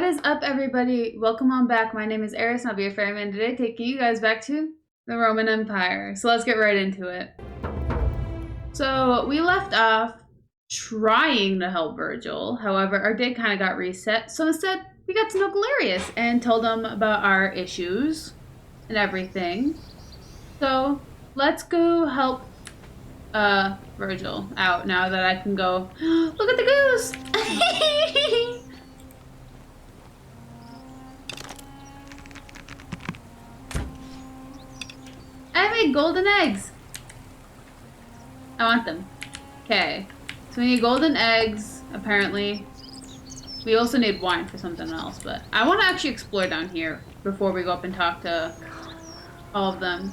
What is up, everybody? Welcome on back. My name is Eris, and I'll be your ferryman today, taking you guys back to the Roman Empire. So let's get right into it. So we left off trying to help Virgil. However, our day kind of got reset. So instead, we got to know Galerius and told him about our issues and everything. So let's go help Virgil out now that I can go. Look at the goose! I made golden eggs. I want them. Okay. So we need golden eggs, apparently. We also need wine for something else, but I want to actually explore down here before we go up and talk to all of them.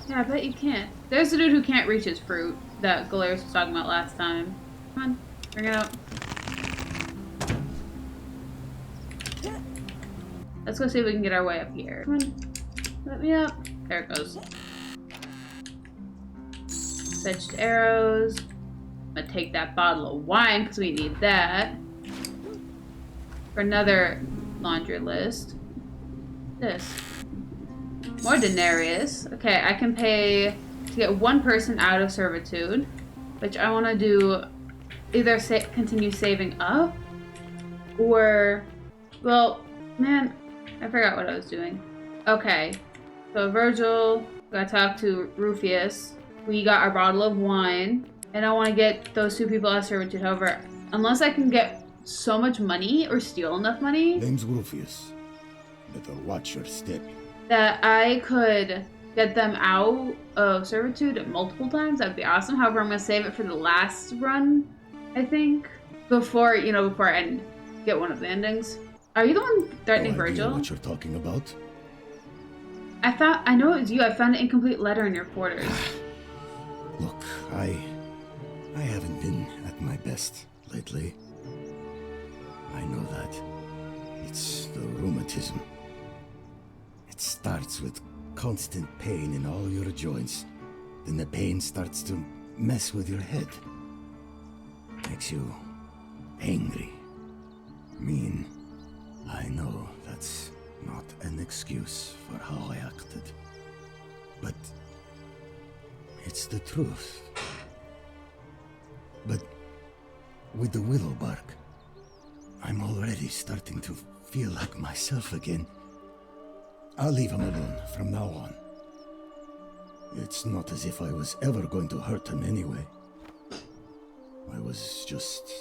Yeah, I bet you can't. There's the dude who can't reach his fruit that Galerius was talking about last time. Come on, bring it out. Let's go see if we can get our way up here. Come on, let me up. There it goes. Fetched arrows. I'm gonna take that bottle of wine because we need that. For another laundry list. This. More denarius. Okay, I can pay to get one person out of servitude, which I want to do either continue saving up or, well, man, I forgot what I was doing. Okay, so Virgil, gotta talk to Rufius. We got our bottle of wine, and I want to get those two people out of servitude. However, unless I can get so much money or steal enough money. Name's Rufius. Better watch your step. That I could get them out of servitude multiple times, that'd be awesome. However, I'm gonna save it for the last run, I think, before I get one of the endings. Are you the one threatening Virgil? What you're talking about? I know it was you. I found an incomplete letter in your quarters. Look, I haven't been at my best lately. I know that. It's the rheumatism. It starts with constant pain in all your joints. Then the pain starts to mess with your head. Makes you angry, mean. I know that's not an excuse for how I acted. But it's the truth. But with the willow bark, I'm already starting to feel like myself again. I'll leave him alone from now on. It's not as if I was ever going to hurt him anyway. I was just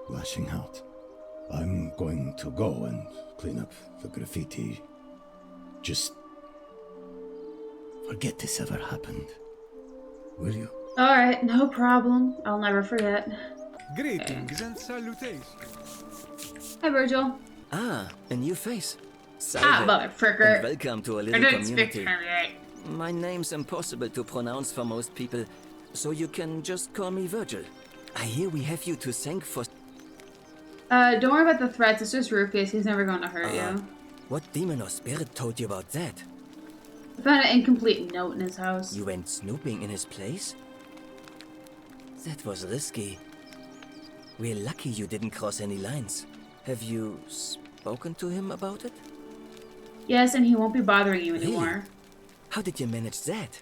lashing out. I'm going to go and clean up the graffiti. Just forget this ever happened. Will you? Alright, no problem. I'll never forget. Greetings and salutations. Hi, Virgil. Ah, a new face. Salve. Motherfucker. And welcome to a I little didn't speak community. French. My name's impossible to pronounce for most people, so you can just call me Virgil. I hear we have you to thank for... Don't worry about the threats. It's just Rufius. He's never going to hurt you. What demon or spirit told you about that? I found an incomplete note in his house. You went snooping in his place? That was risky. We're lucky you didn't cross any lines. Have you spoken to him about it? Yes, and he won't be bothering you anymore. Really? How did you manage that?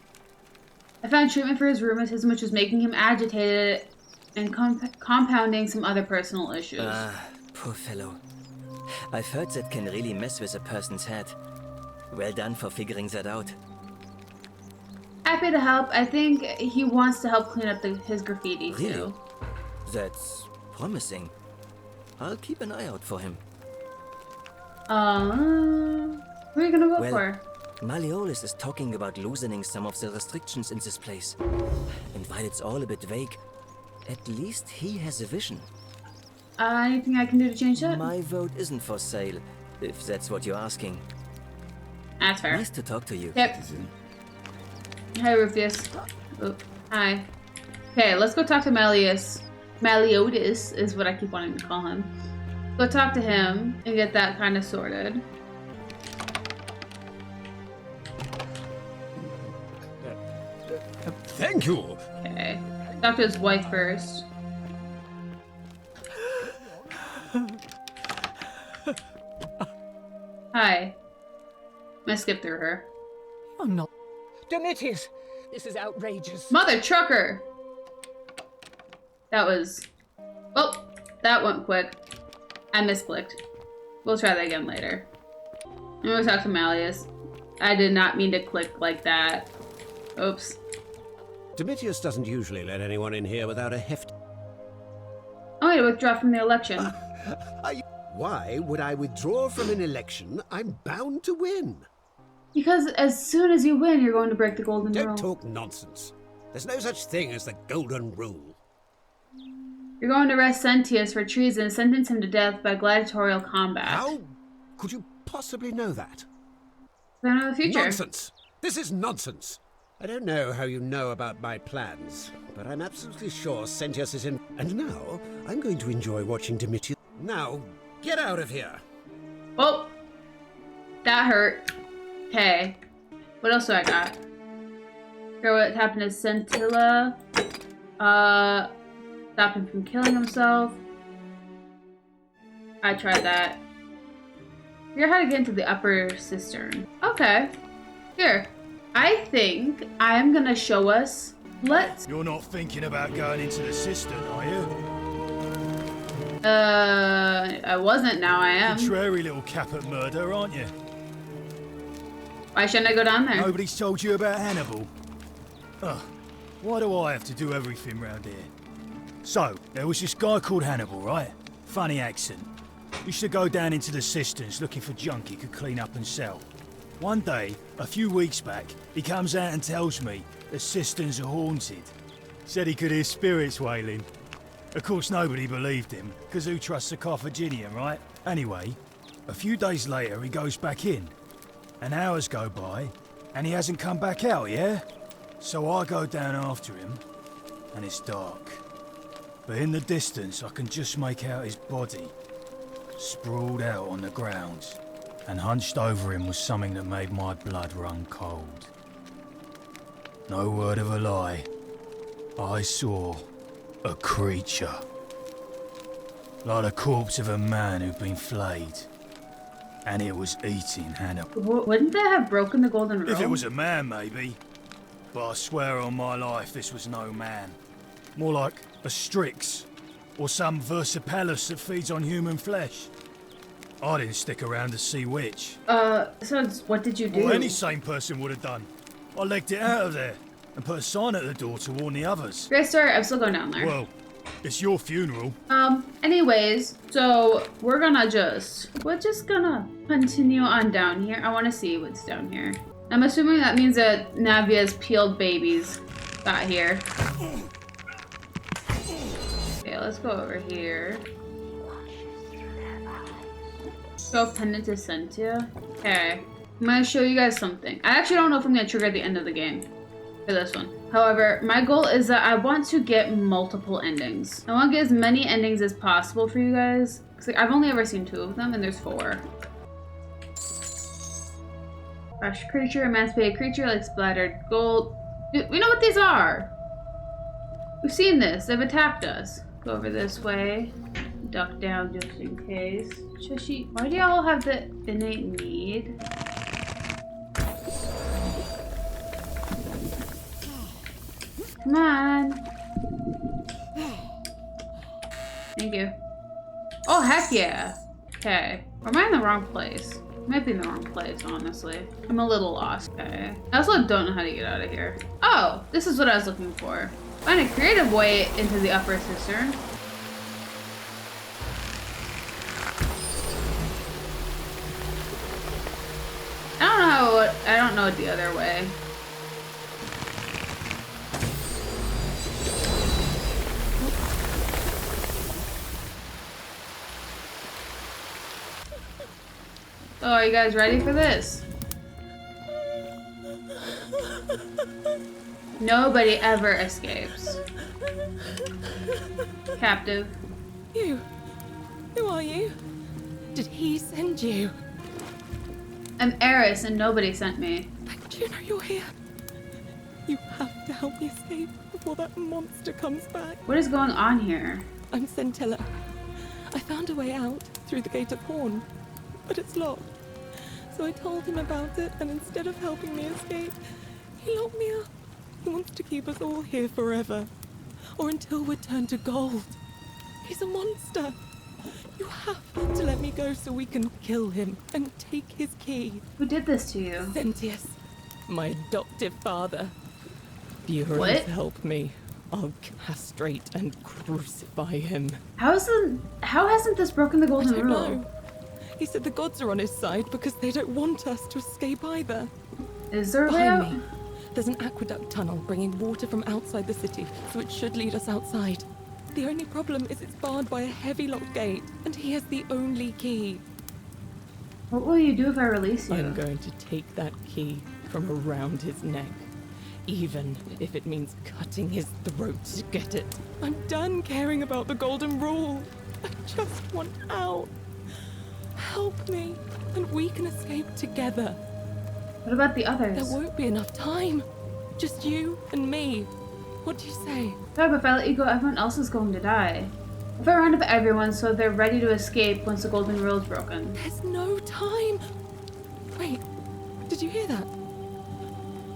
I found treatment for his rheumatism, which was making him agitated and compounding some other personal issues. Ah, poor fellow. I've heard that can really mess with a person's head. Well done for figuring that out. Happy to help. I think he wants to help clean up his graffiti, Really? too. That's promising. I'll keep an eye out for him. Who are you gonna vote for? Malleolus is talking about loosening some of the restrictions in this place. And while it's all a bit vague, at least he has a vision. Anything I can do to change that? My vote isn't for sale, if that's what you're asking. That's fair. Nice to talk to you. Yep. Hi, Rufius. Oh, hi. Okay, let's go talk to Malleus. Malleotis is what I keep wanting to call him. Go talk to him and get that kind of sorted. Thank you. Okay. Talk to his wife first. Hi. I'm gonna skip through her. I'm not. Domitius, this is outrageous. Mother trucker! That was... Well, that went quick. I misclicked. We'll try that again later. I'm gonna talk to Malleus. I did not mean to click like that. Oops. Domitius doesn't usually let anyone in here without a hefty... I'm going to withdraw from the election. Why would I withdraw from an election I'm bound to win? Because as soon as you win, you're going to break the golden rule. Don't talk nonsense. There's no such thing as the golden rule. You're going to arrest Sentius for treason and sentence him to death by gladiatorial combat. How could you possibly know that? I know the future. Nonsense! This is nonsense! I don't know how you know about my plans, but I'm absolutely sure Sentius is in... And now, I'm going to enjoy watching Domitius... Now, get out of here! Oh! That hurt. Okay. What else do I got? Hear what happened to Scintilla. Stop him from killing himself. I tried that. Figure out how to get into the upper cistern. Okay. Here. I think I'm gonna show us. Let's. You're not thinking about going into the cistern, are you? I wasn't, now I am. Contrary little cap at murder, aren't you? Why shouldn't I go down there? Nobody's told you about Hannibal. Ugh, why do I have to do everything round here? So, there was this guy called Hannibal, right? Funny accent. Used to go down into the cisterns looking for junk he could clean up and sell. One day, a few weeks back, he comes out and tells me the cisterns are haunted. Said he could hear spirits wailing. Of course, nobody believed him, because who trusts a Carthaginian, right? Anyway, a few days later, he goes back in. And hours go by, and he hasn't come back out, yeah? So I go down after him, and it's dark. But in the distance, I can just make out his body, sprawled out on the ground. And hunched over him was something that made my blood run cold. No word of a lie. I saw a creature. Like the corpse of a man who'd been flayed. And it was eating Hannibal. Wouldn't that have broken the golden rule? If it was a man, maybe. But I swear on my life this was no man. More like a Strix. Or some Versipalus that feeds on human flesh. I didn't stick around to see which. So what did you do? Well, any sane person would have done. I legged it out of there and put a sign at the door to warn the others. Great story, I'm still going down there. Well, it's your funeral. Anyways, so we're just gonna continue on down here. I want to see what's down here. I'm assuming that means that Navia's peeled babies got here. Okay, let's go over here. Show pendant to Sentia. Okay. I'm gonna show you guys something. I actually don't know if I'm gonna trigger at the end of the game for this one. However, my goal is that I want to get multiple endings. I want to get as many endings as possible for you guys. Cause I've only ever seen 2 of them and there's 4. Fresh creature, emancipated creature, like splattered gold. Dude, we know what these are. We've seen this. They've attacked us. Go over this way. Duck down just in case. Shushi, why do y'all have the innate need? Come on. Thank you. Oh, heck yeah. Okay. Or am I in the wrong place? I might be in the wrong place, honestly. I'm a little lost. Okay. I also don't know how to get out of here. Oh, this is what I was looking for. Find a creative way into the upper cistern. I don't know the other way. So are you guys ready for this? Nobody ever escapes. Captive. You? Who are you? Did he send you? I'm Eris and nobody sent me. Do you know you're here? You have to help me escape before that monster comes back. What is going on here? I'm Scintilla. I found a way out, through the Gate of Horn, but it's locked. So I told him about it, and instead of helping me escape, he locked me up. He wants to keep us all here forever, or until we're turned to gold. He's a monster. You have to let me go so we can kill him and take his key. Who did this to you? Sentius, my adoptive father. If you What? help me, I'll castrate and crucify him. How hasn't this broken the I golden don't rule? know. He said the gods are on his side because they don't want us to escape either. Is there a way out? Behind me, there's an aqueduct tunnel bringing water from outside the city, so it should lead us outside. The only problem is it's barred by a heavy locked gate, and he has the only key. What will you do if I release you? I'm going to take that key from around his neck, even if it means cutting his throat to get it. I'm done caring about the golden rule. I just want out. Help me, and we can escape together. What about the others? There won't be enough time. Just you and me. What do you say? No, but if I let you go, everyone else is going to die. If I round up everyone so they're ready to escape once the golden rule is broken. There's no time. Wait, did you hear that?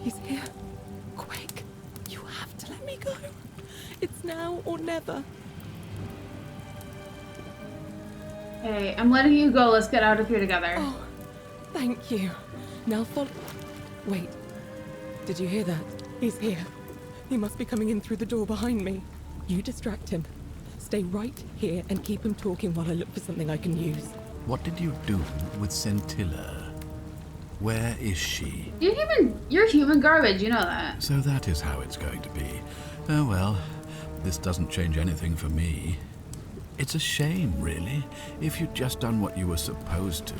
He's here. Quick, you have to let me go. It's now or never. Hey, I'm letting you go. Let's get out of here together. Oh, thank you. Now follow. Wait, did you hear that? He's here. He must be coming in through the door behind me. You distract him. Stay right here and keep him talking while I look for something I can use. What did you do with Scintilla? Where is she? You're human garbage, you know that. So that is how it's going to be. Oh well, this doesn't change anything for me. It's a shame, really. If you'd just done what you were supposed to,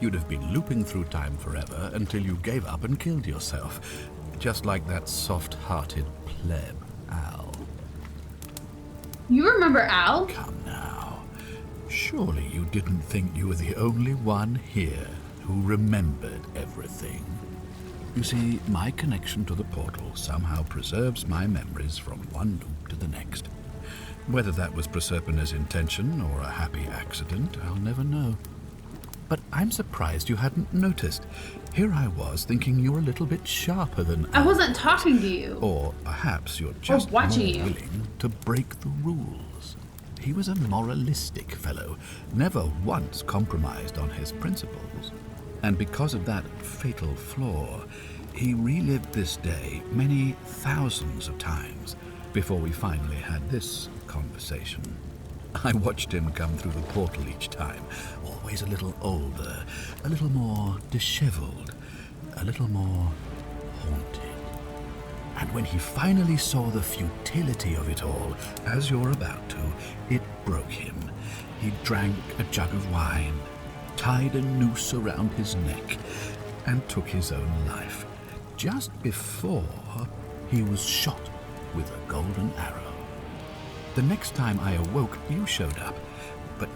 you'd have been looping through time forever until you gave up and killed yourself. Just like that soft-hearted pleb, Al. You remember Al? Come now. Surely you didn't think you were the only one here who remembered everything. You see, my connection to the portal somehow preserves my memories from one loop to the next. Whether that was Proserpina's intention or a happy accident, I'll never know. But I'm surprised you hadn't noticed. Here I was thinking you were a little bit sharper than I wasn't talking to you. Or perhaps you're just more watching you. willing to break the rules. He was a moralistic fellow, never once compromised on his principles. And because of that fatal flaw, he relived this day many thousands of times before we finally had this conversation. I watched him come through the portal each time, always a little older, a little more disheveled, a little more haunted. And when he finally saw the futility of it all, as you're about to, it broke him. He drank a jug of wine, tied a noose around his neck, and took his own life, just before he was shot with a golden arrow. The next time I awoke, you showed up, but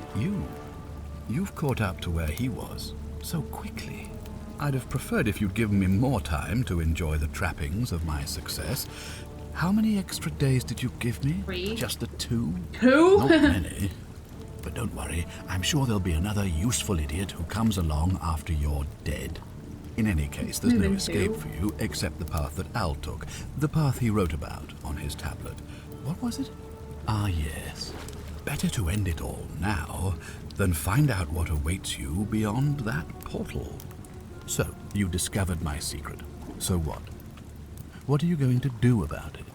you've caught up to where he was so quickly. I'd have preferred if you'd given me more time to enjoy the trappings of my success. How many extra days did you give me? 3. Just the 2? 2? Not many. But don't worry, I'm sure there'll be another useful idiot who comes along after you're dead. In any case, there's no Moving escape to. for you except the path that Al took, the path he wrote about on his tablet. What was it? Ah, yes. Better to end it all now than find out what awaits you beyond that portal. So, you discovered my secret. So what? What are you going to do about it?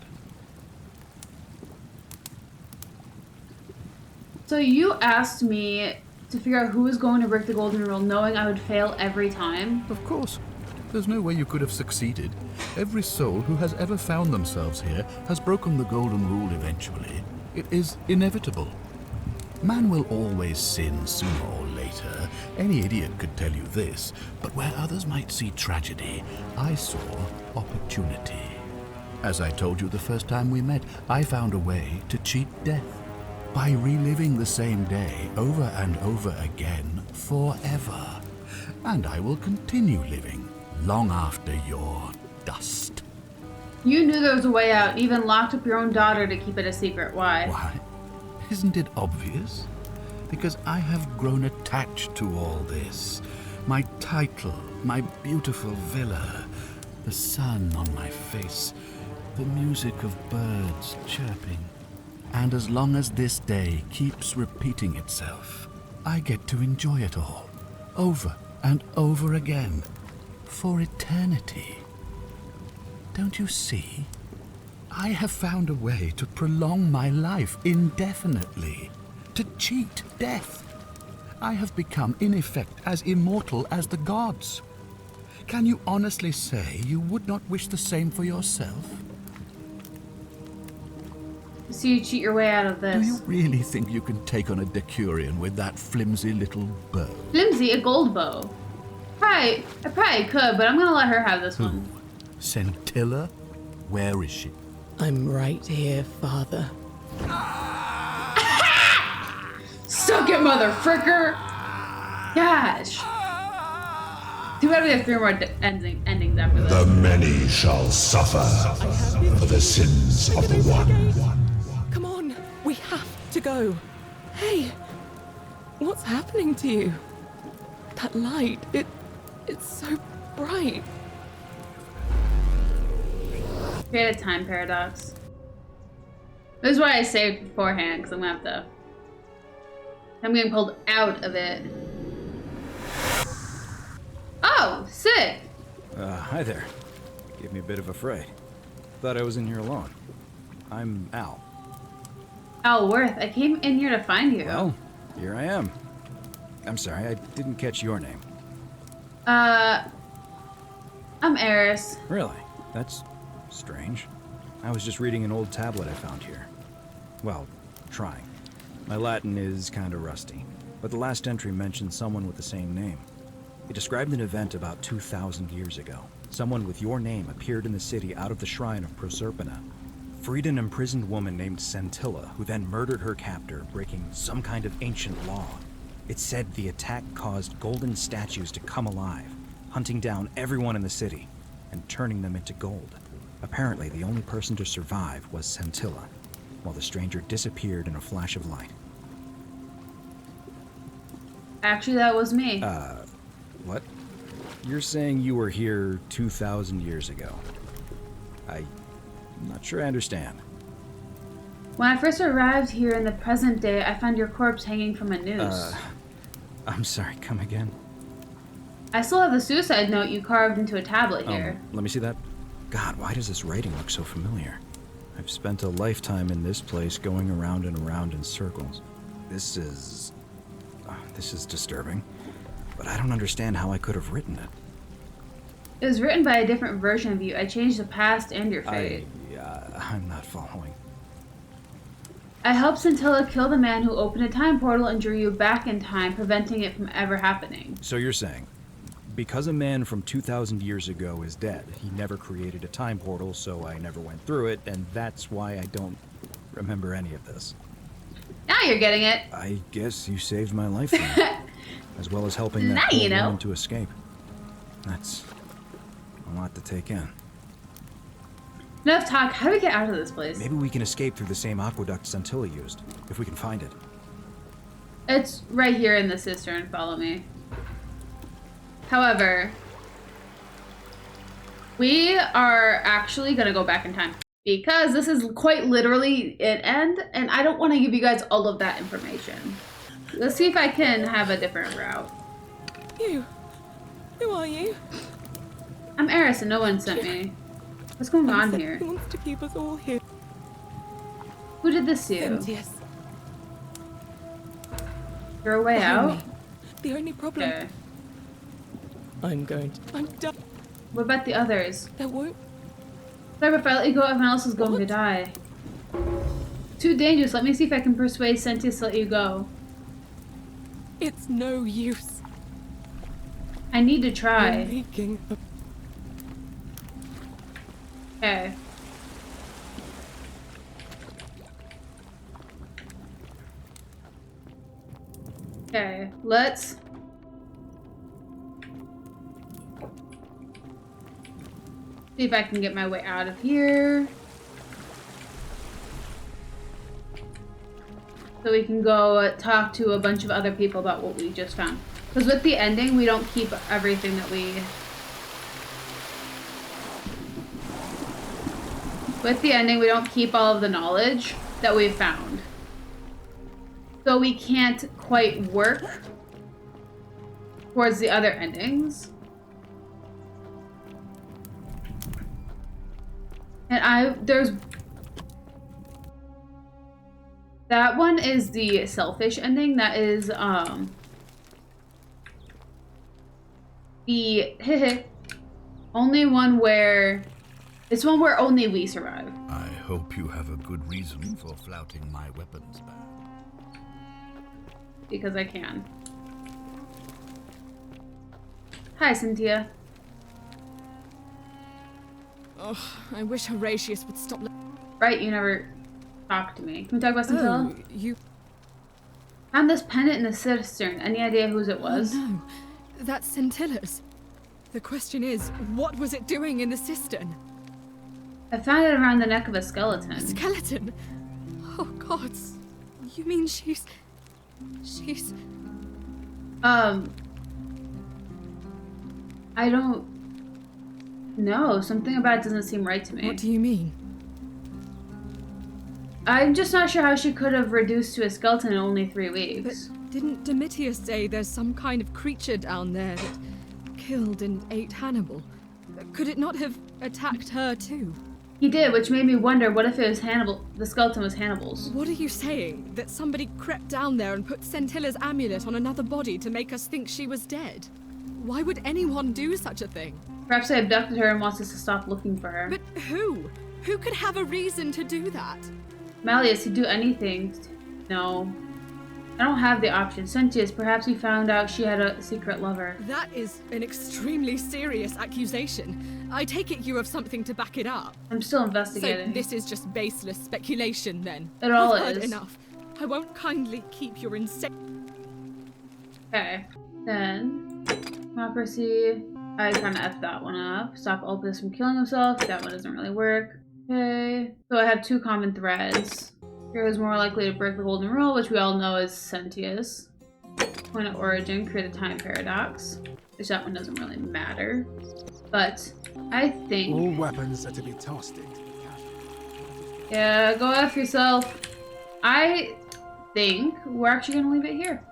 So you asked me to figure out who was going to break the golden rule, knowing I would fail every time. Of course. There's no way you could have succeeded. Every soul who has ever found themselves here has broken the golden rule eventually. It is inevitable. Man will always sin sooner or later. Any idiot could tell you this. But where others might see tragedy, I saw opportunity. As I told you the first time we met, I found a way to cheat death. By reliving the same day over and over again forever. And I will continue living long after you're dust. You knew there was a way out, even locked up your own daughter to keep it a secret. Why? Why? Isn't it obvious? because I have grown attached to all this. My title, my beautiful villa, the sun on my face, the music of birds chirping. And as long as this day keeps repeating itself, I get to enjoy it all, over and over again, for eternity. Don't you see? I have found a way to prolong my life indefinitely, to cheat death. I have become, in effect, as immortal as the gods. Can you honestly say you would not wish the same for yourself? So you cheat your way out of this. Do you really think you can take on a Decurion with that flimsy little bow? Flimsy, a gold bow. I probably could, but I'm gonna let her have this one. Scintilla? Where is she? I'm right here, Father. Suck it, mother fricker! Gosh. Too bad we have 3 more endings after this. The many shall suffer for the sins of the one. Come on, we have to go. Hey, what's happening to you? That light, it's so bright. Create a time paradox. This is why I saved beforehand, because I'm getting pulled out of it. Oh, sick! Hi there. Gave me a bit of a fright. Thought I was in here alone. I'm Al. Al Worth, I came in here to find you. Well, here I am. I'm sorry, I didn't catch your name. I'm Eris. Really? That's strange. I was just reading an old tablet I found here. Well, trying. My Latin is kinda rusty, but the last entry mentioned someone with the same name. It described an event about 2,000 years ago. Someone with your name appeared in the city out of the shrine of Proserpina. Freed an imprisoned woman named Scintilla, who then murdered her captor, breaking some kind of ancient law. It said the attack caused golden statues to come alive, hunting down everyone in the city and turning them into gold. Apparently, the only person to survive was Scintilla, while the stranger disappeared in a flash of light. Actually, that was me. What? You're saying you were here 2,000 years ago? I'm not sure I understand. When I first arrived here in the present day, I found your corpse hanging from a noose. I'm sorry, come again? I still have the suicide note you carved into a tablet here. Let me see that. God, why does this writing look so familiar? I've spent a lifetime in this place going around and around in circles. This is disturbing, but I don't understand how I could have written it. It was written by a different version of you. I changed the past and your fate. I'm not following. I helped Scintilla kill the man who opened a time portal and drew you back in time, preventing it from ever happening. So you're saying, because a man from 2,000 years ago is dead, he never created a time portal, so I never went through it, and that's why I don't remember any of this. Now you're getting it. I guess you saved my life then, as well as helping that Now poor you know. woman to escape. That's a lot to take in. Enough talk. How do we get out of this place? Maybe we can escape through the same aqueduct Scintilla used, if we can find it. It's right here in the cistern. Follow me. However, we are actually going to go back in time because this is quite literally an end, and I don't want to give you guys all of that information. Let's see if I can have a different route. You. Who are you? I'm Eris and no one sent me. What's going on here? He wants to keep us all here. Who did this to you? Sentius. You're a way Behind out? me. The only problem. Okay. I'm done. What about the others? There won't. Sorry, but if I let you go, everyone else is going to die. Too dangerous. Let me see if I can persuade Sentius to let you go. It's no use. I need to try. I'm making a... Okay. Okay, let's... see if I can get my way out of here. So we can go talk to a bunch of other people about what we just found. Because with the ending, we don't keep everything that we... With the ending, we don't keep all of the knowledge that we've found. So we can't quite work towards the other endings. And there's... That one is the selfish ending. That is, the only one where... It's one where only we survive. I hope you have a good reason for flouting my weapons ban. Because I can. Hi, Cynthia. Oh, I wish Horatius would stop. Right, you never talked to me. Can we talk about Scintilla? Oh, you Found this pendant in the cistern. Any idea whose it was? Oh, no, that's Scintilla's. The question is, what was it doing in the cistern? I found it around the neck of a skeleton. A skeleton? Oh, God. You mean she's... I don't know. Something about it doesn't seem right to me. What do you mean? I'm just not sure how she could have reduced to a skeleton in only 3 weeks. But didn't Domitius say there's some kind of creature down there that killed and ate Hannibal? Could it not have attacked her too? He did, which made me wonder, what if it was Hannibal? The skeleton was Hannibal's. What are you saying? That somebody crept down there and put Scintilla's amulet on another body to make us think she was dead? Why would anyone do such a thing? Perhaps I abducted her and wants us to stop looking for her. But who? Who could have a reason to do that? Malleus, he'd do anything. No. I don't have the option. Sentius, perhaps we found out she had a secret lover. That is an extremely serious accusation. I take it you have something to back it up. I'm still investigating. So this is just baseless speculation then? It all I've heard is. enough. I won't kindly keep your insane... Okay. Then, democracy. I kind of F that one up. Stop Opus from killing himself. That one doesn't really work. Okay. So I have 2 common threads. Hero is more likely to break the golden rule, which we all know is Sentius. Point of origin, create a time paradox. Which that one doesn't really matter. But I think... All weapons are to be tossed into the cache. Yeah, go F yourself. I think we're actually going to leave it here.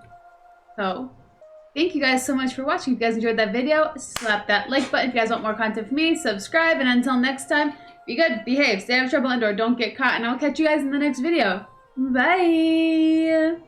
So, thank you guys so much for watching. If you guys enjoyed that video, slap that like button. If you guys want more content from me, subscribe. And until next time, be good, behave, stay out of trouble, and or don't get caught. And I'll catch you guys in the next video. Bye!